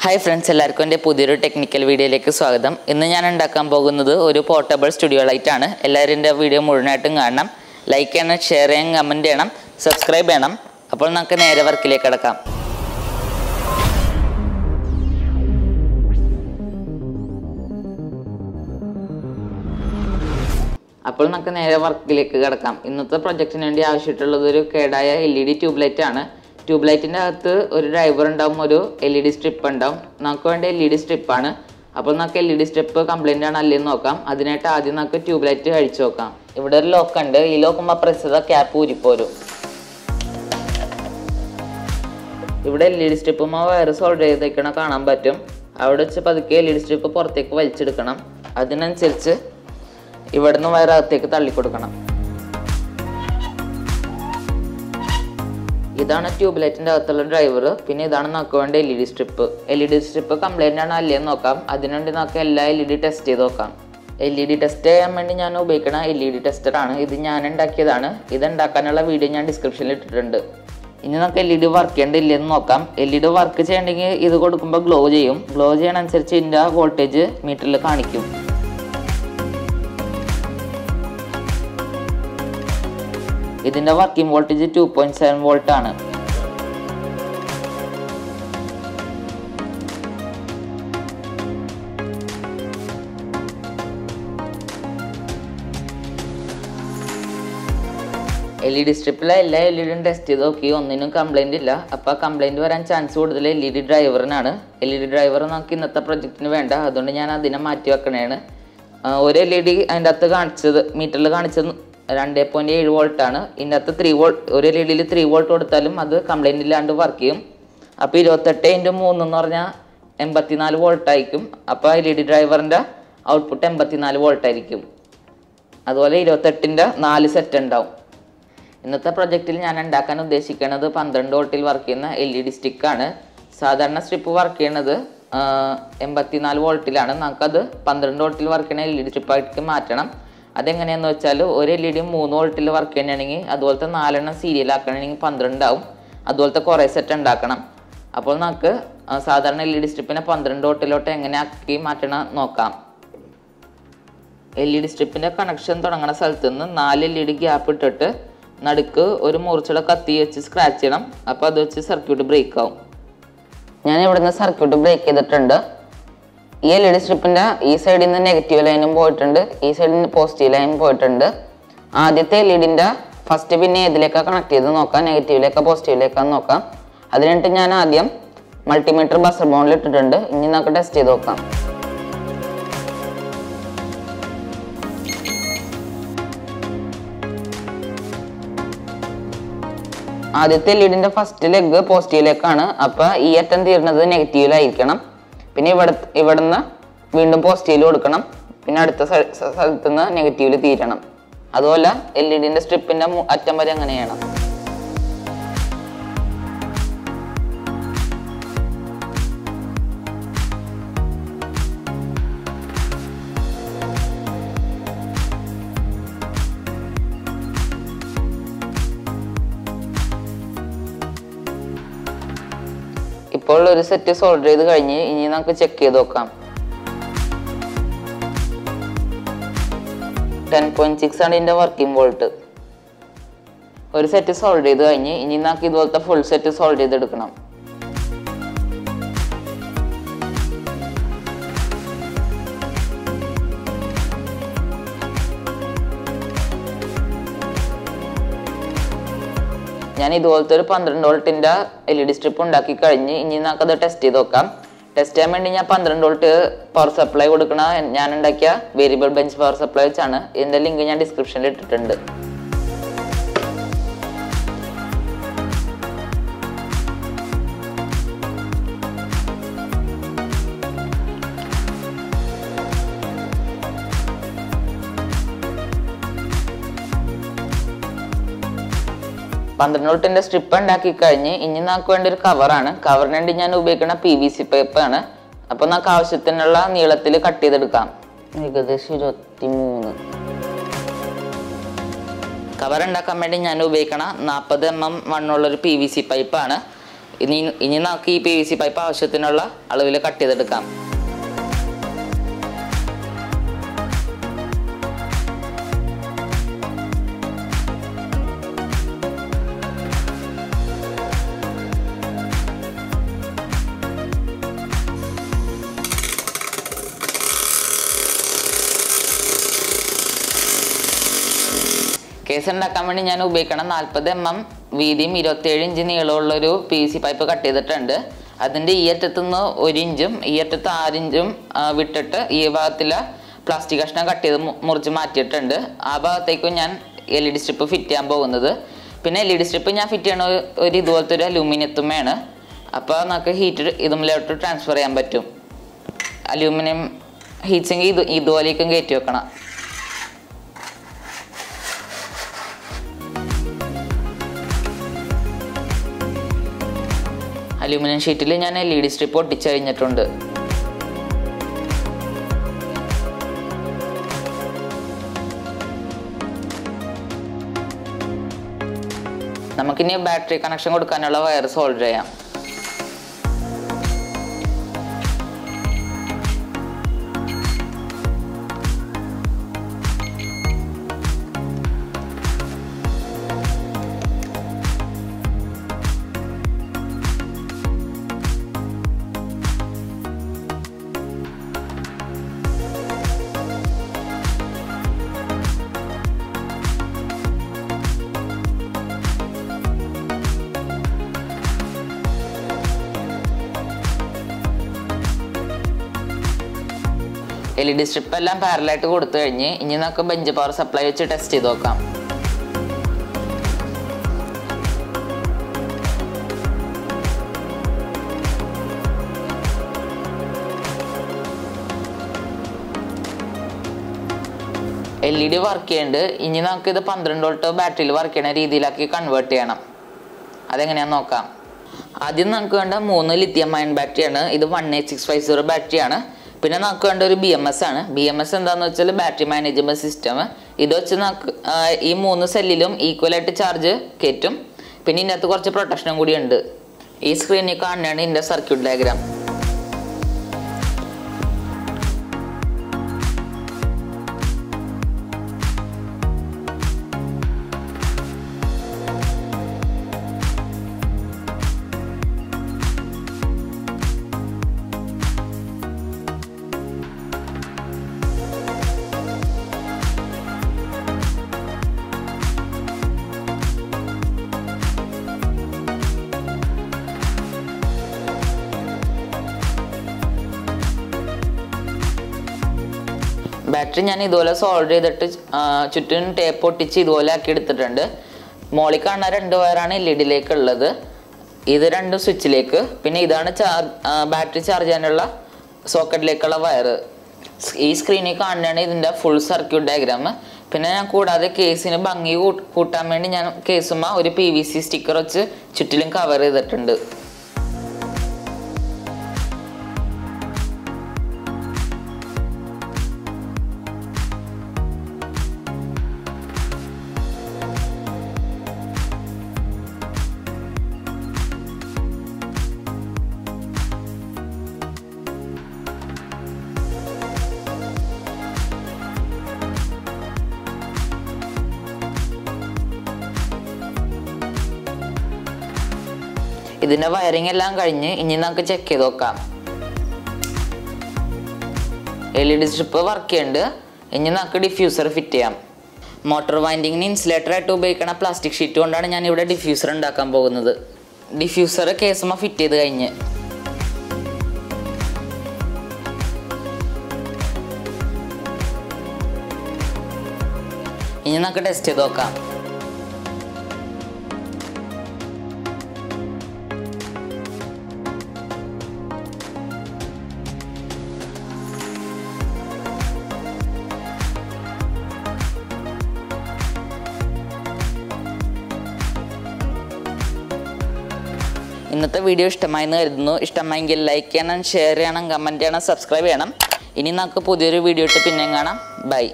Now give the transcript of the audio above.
Hi friends, എല്ലാവർക്കും എൻ്റെ പുതിയൊരു ടെക്നിക്കൽ വീഡിയോയിലേക്ക് സ്വാഗതം. ഇന്ന് ഞാൻ ഉണ്ടാക്കാൻ പോകുന്നത് ഒരു പോർട്ടബിൾ സ്റ്റുഡിയോ ലൈറ്റ് ആണ്. എല്ലാവരും എൻ്റെ വീഡിയോ മുഴുവനായിട്ടും കാണണം. ലൈക്ക് ചെയ്യണം, ഷെയർ ചെയ്യണം, കമൻറ്റ് ചെയ്യണം, സബ്സ്ക്രൈബ് ചെയ്യണം. അപ്പോൾ നമുക്ക് നേരെ വർക്കിലേക്ക് കടക്കാം. അപ്പോൾ നമുക്ക് നേരെ വർക്കിലേക്ക് കടക്കാം. ഇന്നത്തെ പ്രൊജക്റ്റിന് വേണ്ടി ആവശ്യമായിട്ടുള്ളത് ഒരു കേടായ LED ട്യൂബ് ലൈറ്റ് ആണ്. ട്യൂബ് ലൈറ്റിൻ്റെ അകത്ത് ഒരു ഡ്രൈവർ ഉണ്ടാവും, ഒരു LED സ്ട്രിപ്പ് ഉണ്ടാവും. നമുക്ക് വേണ്ട LED സ്ട്രിപ്പാണ്. അപ്പോൾ നമുക്ക് LED സ്ട്രിപ്പ് കംപ്ലൈൻ്റ് ആണ് അല്ലെന്ന് നോക്കാം. അതിനായിട്ട് ആദ്യം നമുക്ക് ട്യൂബ് ലൈറ്റ് അഴിച്ചു നോക്കാം. ഇവിടെ ഒരു ലോക്ക് ഉണ്ട്. ഈ ലോക്കുമ്പോൾ പ്രസ് ചെയ്താൽ ക്യാപ്പ് ഊരിപ്പോരും. ഇവിടെ LED സ്ട്രിപ്പുമ്പോൾ വയറ് സോൾഡർ ചെയ്തേക്കണ കാണാൻ പറ്റും. അവിടെ വെച്ച് പതുക്കെ LED സ്ട്രിപ്പ് പുറത്തേക്ക് വലിച്ചെടുക്കണം. അതിനനുസരിച്ച് ഇവിടെ നിന്ന് വയറകത്തേക്ക് തള്ളിക്കൊടുക്കണം. ഇതാണ് ട്യൂബ് ലൈറ്റിൻ്റെ അകത്തുള്ള ഡ്രൈവർ. പിന്നെ ഇതാണ് നമുക്ക് വേണ്ട LED strip. LED strip complaint ആണ് അല്ലേന്ന് നോക്കാം. അതിനുവേണ്ടി നമുക്ക് എല്ലാ LED ടെസ്റ്റ് ചെയ്ത് നോക്കാം. LED ടെസ്റ്റ് ചെയ്യാൻ വേണ്ടി ഞാൻ ഉപയോഗിക്കുന്ന LED ടെസ്റ്ററാണ്. ഇത് ഞാൻ ഉണ്ടാക്കിയതാണ്. ഇത് ഉണ്ടാക്കാനുള്ള വീഡിയോ ഞാൻ ഡിസ്ക്രിപ്ഷനിൽ ഇട്ടിട്ടുണ്ട്. ഇനി നമുക്ക് LED വർക്ക് ചെയ്യേണ്ടില്ലെന്ന് നോക്കാം. LED വർക്ക് ചെയ്യണമെങ്കിൽ ഇത് കൊടുക്കുമ്പോൾ ഗ്ലോ ചെയ്യും. ഗ്ലോ ചെയ്യണനുസരിച്ച് ഇതിൻ്റെ വോൾട്ടേജ് മീറ്ററിൽ കാണിക്കും. ഇതിൻ്റെ വർക്കിംഗ് വോൾട്ടേജ് 2.7 വോൾട്ട് ആണ്. LED സ്ട്രിപ്പിലെ എല്ലാ LEDയും ടെസ്റ്റ് ചെയ്ത് നോക്കി, ഒന്നിനും കംപ്ലൈൻ്റ് ഇല്ല. അപ്പോൾ കംപ്ലൈൻറ്റ് വരാൻ ചാൻസ് കൂടുതൽ LED ഡ്രൈവറിനാണ്. LED ഡ്രൈവർ നമുക്ക് ഇന്നത്തെ പ്രൊജക്റ്റിന് വേണ്ട, അതുകൊണ്ട് ഞാൻ അതിനെ മാറ്റി വെക്കണേണ്. ഒരു LED അതിൻ്റെ അകത്ത് കാണിച്ചത് മീറ്ററിൽ കാണിച്ചത് 2.7 വോൾട്ടാണ്. ഇതിൻ്റെ അകത്ത് 3 വോൾട്ട്, ഒരു LEDയിൽ 3 വോൾട്ട് കൊടുത്താലും അത് കംപ്ലൈൻ്റ് ഇല്ലാണ്ട് വർക്ക് ചെയ്യും. അപ്പോൾ 28x3 എന്ന് പറഞ്ഞാൽ 84 വോൾട്ടായിരിക്കും. അപ്പോൾ LED ഡ്രൈവറിൻ്റെ ഔട്ട്പുട്ട് 84 വോൾട്ടായിരിക്കും. അതുപോലെ 28ൻ്റെ 4 സെറ്റ് ഉണ്ടാവും. ഇന്നത്തെ പ്രൊജക്റ്റിൽ ഞാൻ ഉണ്ടാക്കാൻ ഉദ്ദേശിക്കുന്നത് 12 വോൾട്ടിൽ വർക്ക് ചെയ്യുന്ന LED സ്റ്റിക്കാണ്. സാധാരണ സ്ട്രിപ്പ് വർക്ക് ചെയ്യുന്നത് 84 വോൾട്ടിലാണ്. നമുക്കത് 12 വോൾട്ടിൽ വർക്ക് ചെയ്യുന്ന LED സ്ട്രിപ്പായിട്ട് മാറ്റണം. അതെങ്ങനെയാണെന്ന് വെച്ചാൽ ഒരു LED 3 വോൾട്ടിൽ വർക്ക് ചെയ്യണമെങ്കിൽ അതുപോലത്തെ 4 സീരിയൽ ആക്കണമെങ്കിൽ 12 ആവും. അതുപോലത്തെ കുറേ സെറ്റ് ഉണ്ടാക്കണം. അപ്പോൾ നമുക്ക് സാധാരണ LED സ്ട്രിപ്പിനെ 12 വോൾട്ടിലോട്ട് എങ്ങനെ ആക്കി മാറ്റണം നോക്കാം. LED സ്ട്രിപ്പിൻ്റെ കണക്ഷൻ തുടങ്ങുന്ന സ്ഥലത്ത് നിന്ന് 4 LED ഗ്യാപ്പ് ഇട്ടിട്ട് നടുക്ക് ഒരു മൂർച്ചയുടെ കത്തി വെച്ച് സ്ക്രാച്ച് ചെയ്യണം. അപ്പോൾ അത് വെച്ച് സർക്യൂട്ട് ബ്രേക്ക് ആവും. ഞാൻ ഇവിടുന്ന് സർക്യൂട്ട് ബ്രേക്ക് ചെയ്തിട്ടുണ്ട്. ഈ LED സ്ട്രിപ്പിൻ്റെ ഈ സൈഡിൽ നിന്ന് നെഗറ്റീവ് ലൈനും പോയിട്ടുണ്ട്, ഈ സൈഡിൽ നിന്ന് പോസിറ്റീവ് ലൈനും പോയിട്ടുണ്ട്. ആദ്യത്തെ LEDൻ്റെ ഫസ്റ്റ് പിന്നെ ഏതിലേക്കാണ് കണക്ട് ചെയ്ത് നോക്കാം, നെഗറ്റീവിലേക്കാ പോസിറ്റീവിലേക്കാന്ന് നോക്കാം. അതിനായിട്ട് ഞാൻ ആദ്യം മൾട്ടിമീറ്റർ ബസർ ബോണ്ടിൽ ഇട്ടിട്ടുണ്ട്. ഇനി നമുക്ക് ടെസ്റ്റ് ചെയ്ത് നോക്കാം. ആദ്യത്തെ LEDൻ്റെ ഫസ്റ്റ് ലെഗ് പോസിറ്റീവിലേക്കാണ്. അപ്പോൾ ഈ അറ്റം തീർന്നത് നെഗറ്റീവിലായിരിക്കണം. പിന്നെ ഇവിടുന്ന് വീണ്ടും പോസിറ്റീവിൽ കൊടുക്കണം. പിന്നെ അടുത്ത സ്ഥലത്ത് നിന്ന് നെഗറ്റീവിൽ തീരണം. അതുപോലെ LEDൻ്റെ സ്ട്രിപ്പിൻ്റെ അറ്റം വരെ അങ്ങനെ ചെയ്യണം. ഇപ്പോൾ ഒരു സെറ്റ് സോൾഡർ ചെയ്ത് കഴിഞ്ഞ് ഇനി നമുക്ക് ചെക്ക് ചെയ്ത് നോക്കാം. 10.6 ആണ് ഇതിൻ്റെ വർക്കിംഗ് വോൾട്ട്. ഒരു സെറ്റ് സോൾഡർ ചെയ്ത് കഴിഞ്ഞ് ഇനി നമുക്ക് ഇതുപോലത്തെ ഫുൾ സെറ്റ് സോൾഡർ ചെയ്തെടുക്കണം. ഞാൻ ഇതുപോലത്തെ ഒരു 12 വോൾട്ടിൻ്റെ LED സ്ട്രിപ്പ് ഉണ്ടാക്കി കഴിഞ്ഞ് ഇനി നമുക്കത് ടെസ്റ്റ് ചെയ്ത് നോക്കാം. ടെസ്റ്റ് ചെയ്യാൻ വേണ്ടി ഞാൻ 12 വോൾട്ട് പവർ സപ്ലൈ കൊടുക്കണ ഞാൻ ഉണ്ടാക്കിയ വേരിയബിൾ ബെഞ്ച് പവർ സപ്ലൈ വെച്ചാണ്. ഇതിൻ്റെ ലിങ്ക് ഞാൻ ഡിസ്ക്രിപ്ഷനിൽ ഇട്ടിട്ടുണ്ട്. വോൾട്ടിൻ്റെ സ്ട്രിപ്പ് ഉണ്ടാക്കി കഴിഞ്ഞ് ഇനി നമുക്ക് വേണ്ട ഒരു കവറാണ്. കവറിന് വേണ്ടി ഞാൻ ഉപയോഗിക്കുന്ന PVC പൈപ്പ് ആണ്. അപ്പോൾ നമുക്ക് ആവശ്യത്തിനുള്ള നീളത്തിൽ കട്ട് ചെയ്തെടുക്കാം. ഏകദേശം 23. കവർ ഉണ്ടാക്കാൻ വേണ്ടി ഞാൻ ഉപയോഗിക്കണ 40 mm വണ്ണുള്ളൊരു PVC പൈപ്പാണ്. ഇനി നമുക്ക് ഈ PVC പൈപ്പ് ആവശ്യത്തിനുള്ള അളവിൽ കട്ട് ചെയ്തെടുക്കാം. കേസ് ഉണ്ടാക്കാൻ വേണ്ടി ഞാൻ ഉപയോഗിക്കണം 40 mm വീതിയും 27 ഇഞ്ച് നീളമുള്ളൊരു PVC പൈപ്പ് കട്ട് ചെയ്തിട്ടുണ്ട്. അതിൻ്റെ ഈ അറ്റത്തുനിന്ന് 1 ഇഞ്ചും ഈ അറ്റത്ത് 6 ഇഞ്ചും വിട്ടിട്ട് ഈ ഭാഗത്തിൽ പ്ലാസ്റ്റിക് കഷ്ണം കട്ട് ചെയ്ത് മുറിച്ച് മാറ്റിയിട്ടുണ്ട്. ആ ഭാഗത്തേക്കും ഞാൻ LED സ്ട്രിപ്പ് ഫിറ്റ് ചെയ്യാൻ പോകുന്നത്. പിന്നെ LED സ്ട്രിപ്പ് ഞാൻ ഫിറ്റ് ചെയ്യണ ഒരു ഇതുപോലത്തെ ഒരു അലൂമിനിയത്തുമ്മയാണ്. അപ്പോൾ നമുക്ക് ഹീറ്റ് ഇതുമിലോട്ട് ട്രാൻസ്ഫർ ചെയ്യാൻ പറ്റും. അലൂമിനിയം ഹീറ്റ് സിങ്ക് ഇതുപോലേക്കും കയറ്റി വെക്കണം. അലൂമിനിയം ഷീറ്റിൽ ഞാൻ LED സ്ട്രിപ്പ് ഒട്ടിച്ച് കഴിഞ്ഞിട്ടുണ്ട്. നമുക്കിനി ബാറ്ററി കണക്ഷൻ കൊടുക്കാനുള്ള വയർ സോൾഡർ ചെയ്യാം. LED സ്ട്രിപ്പ് എല്ലാം പാരലായിട്ട് കൊടുത്തു കഴിഞ്ഞ് ഇനി നമുക്ക് ബെഞ്ച് പവർ സപ്ലൈ വെച്ച് ടെസ്റ്റ് ചെയ്ത് നോക്കാം. LED വർക്ക് ചെയ്യുന്നുണ്ട്. ഇനി നമുക്കിത് 12 വോൾട്ട് ബാറ്ററിയിൽ വർക്ക് ചെയ്യുന്ന രീതിയിലാക്കി കൺവേർട്ട് ചെയ്യണം. അതെങ്ങനെയാണെന്ന് നോക്കാം. ആദ്യം നമുക്ക് വേണ്ട 3 ലിഥിയം അയൺ ബാറ്ററിയാണ്. ഇത് 18650 ബാറ്ററിയാണ്. പിന്നെ നമുക്ക് വേണ്ട ഒരു BMS ആണ്. BMS എന്താണെന്ന് വെച്ചാൽ ബാറ്ററി മാനേജ്മെൻറ്റ് സിസ്റ്റം. ഇത് വെച്ച് നമുക്ക് ഈ 3 സെല്ലിലും ഈക്വലായിട്ട് ചാർജ് കയറ്റും. പിന്നെ ഇതിൻ്റെ അകത്ത് കുറച്ച് പ്രൊട്ടക്ഷനും കൂടി ഉണ്ട്. ഈ സ്ക്രീനിൽ കാണുന്നതാണ് ഇതിൻ്റെ സർക്യൂട്ട് ഡയഗ്രാം. ബാറ്ററി ഞാൻ ഇതുപോലെ സോൾഡർ ചെയ്തിട്ട് ചുറ്റും ടേപ്പ് ഒട്ടിച്ച് ഇതുപോലെ ആക്കി എടുത്തിട്ടുണ്ട്. മോളിൽ കാണുന്ന 2 വയറാണ് LED ഉള്ളത്. ഇത് 2 സ്വിച്ചിലേക്ക്. പിന്നെ ഇതാണ് ബാറ്ററി ചാർജ് ചെയ്യാനുള്ള സോക്കറ്റിലേക്കുള്ള വയർ. ഈ സ്ക്രീനിൽ കാണുന്നതാണ് ഇതിൻ്റെ ഫുൾ സർക്യൂട്ട് ഡയഗ്രാം. പിന്നെ ഞാൻ കൂടാതെ കേസിന് ഭംഗി കൂട്ടാൻ വേണ്ടി ഞാൻ കേസുമ്മ ഒരു PVC സ്റ്റിക്കർ വെച്ച് ചുറ്റിലും കവർ ചെയ്തിട്ടുണ്ട്. ഇതിൻ്റെ വയറിംഗ് എല്ലാം കഴിഞ്ഞ് ഇനി നമുക്ക് ചെക്ക് ചെയ്ത് നോക്കാം. LED സ്ട്രിപ്പ് വർക്ക് ചെയ്യുന്നുണ്ട്. ഇനി നമുക്ക് ഡിഫ്യൂസർ ഫിറ്റ് ചെയ്യാം. മോട്ടോർ വൈൻഡിങ്ങിന് ഇൻസുലേറ്റർ ആയിട്ട് ഉപയോഗിക്കുന്ന പ്ലാസ്റ്റിക് ഷീറ്റ് കൊണ്ടാണ് ഞാൻ ഇവിടെ ഡിഫ്യൂസർ ഉണ്ടാക്കാൻ പോകുന്നത്. ഡിഫ്യൂസർ കേസുമ്മ ഫിറ്റ് ചെയ്ത് കഴിഞ്ഞ് ഇനി നമുക്ക് ടെസ്റ്റ് ചെയ്ത് നോക്കാം. ഇന്നത്തെ വീഡിയോ ഇഷ്ടമായെന്ന് കരുതുന്നു. ഇഷ്ടമായെങ്കിൽ ലൈക്ക് ചെയ്യണം, ഷെയർ ചെയ്യണം, കമൻറ്റ് ചെയ്യണം, സബ്സ്ക്രൈബ് ചെയ്യണം. ഇനി നമുക്ക് പുതിയൊരു വീഡിയോ ഇട്ട് പിന്നെയും കാണാം. ബൈ.